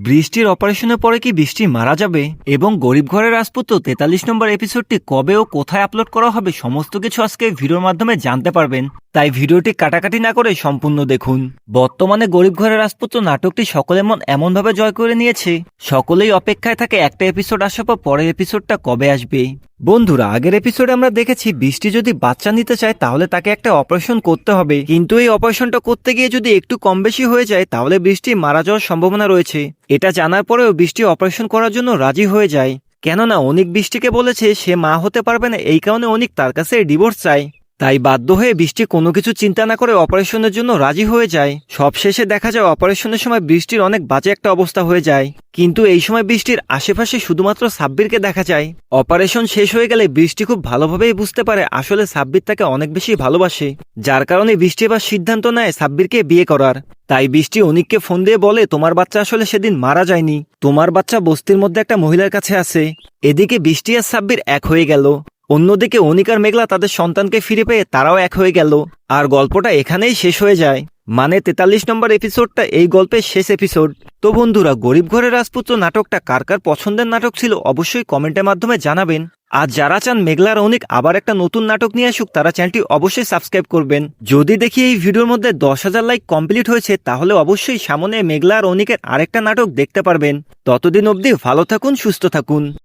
বৃষ্টির অপারেশনের পরে কি বৃষ্টি মারা যাবে এবং গরিব ঘরের রাজপুত্র ৪৩ নম্বর এপিসোডটি কবে ও কোথায় আপলোড করা হবে সমস্ত কিছু আজকে ভিডিওর মাধ্যমে জানতে পারবেন। তাই ভিডিওটি কাটাকাটি না করে সম্পূর্ণ দেখুন। বর্তমানে গরিব ঘরের রাজপুত্র নাটকটি সকলের মন এমনভাবে জয় করে নিয়েছে, সকলেই অপেক্ষায় থাকে একটা এপিসোড আসার পর পরের এপিসোডটা কবে আসবে। বন্ধুরা, আগের এপিসোডে আমরা দেখেছি বৃষ্টি যদি বাচ্চা নিতে চায় তাহলে তাকে একটা অপারেশন করতে হবে, কিন্তু এই অপারেশনটা করতে গিয়ে যদি একটু কম বেশি হয়ে যায় তাহলে বৃষ্টি মারা যাওয়ার সম্ভাবনা রয়েছে। এটা জানার পরেও বৃষ্টি অপারেশন করার জন্য রাজি হয়ে যায়, কেননা অনিক বৃষ্টিকে বলেছে সে মা হতে পারবে না, এই কারণে অনিক তার কাছে ডিভোর্স চায়। তাই বাধ্য হয়ে বৃষ্টি কোনো কিছু চিন্তা না করে অপারেশনের জন্য রাজি হয়ে যায়। সবশেষে দেখা যায় অপারেশনের সময় বৃষ্টির অনেক বাজে একটা অবস্থা হয়ে যায়, কিন্তু এই সময় বৃষ্টির আশেপাশে শুধুমাত্র সাব্বিরকে দেখা যায়। অপারেশন শেষ হয়ে গেলে বৃষ্টি খুব ভালোভাবেই বুঝতে পারে আসলে সাব্বির তাকে অনেক বেশি ভালোবাসে, যার কারণে বৃষ্টি এবার সিদ্ধান্ত নেয় সাব্বিরকে বিয়ে করার। তাই বৃষ্টি অনিককে ফোন দিয়ে বলে তোমার বাচ্চা আসলে সেদিন মারা যায়নি, তোমার বাচ্চা বস্তির মধ্যে একটা মহিলার কাছে আছে। এদিকে বৃষ্টি আর সাব্বির এক হয়ে গেল, অন্যদিকে অনিক আর মেঘলা তাদের সন্তানকে ফিরে পেয়ে তারাও এক হয়ে গেল। আর গল্পটা এখানেই শেষ হয়ে যায়, মানে ৪৩ নম্বর এপিসোডটা এই গল্পের শেষ এপিসোড। তো বন্ধুরা, গরিব ঘরের রাজপুত্র নাটকটা কার কার পছন্দের নাটক ছিল অবশ্যই কমেন্টের মাধ্যমে জানাবেন। আর যারা চান মেঘলার অনিক আবার একটা নতুন নাটক নিয়ে আসুক তারা চ্যানেলটি অবশ্যই সাবস্ক্রাইব করবেন। যদি দেখি এই ভিডিওর মধ্যে ১০,০০০ লাইক কমপ্লিট হয়েছে তাহলে অবশ্যই সামনে মেঘলা আর অনিকের আরেকটা নাটক দেখতে পারবেন। ততদিন অবধি ভালো থাকুন, সুস্থ থাকুন।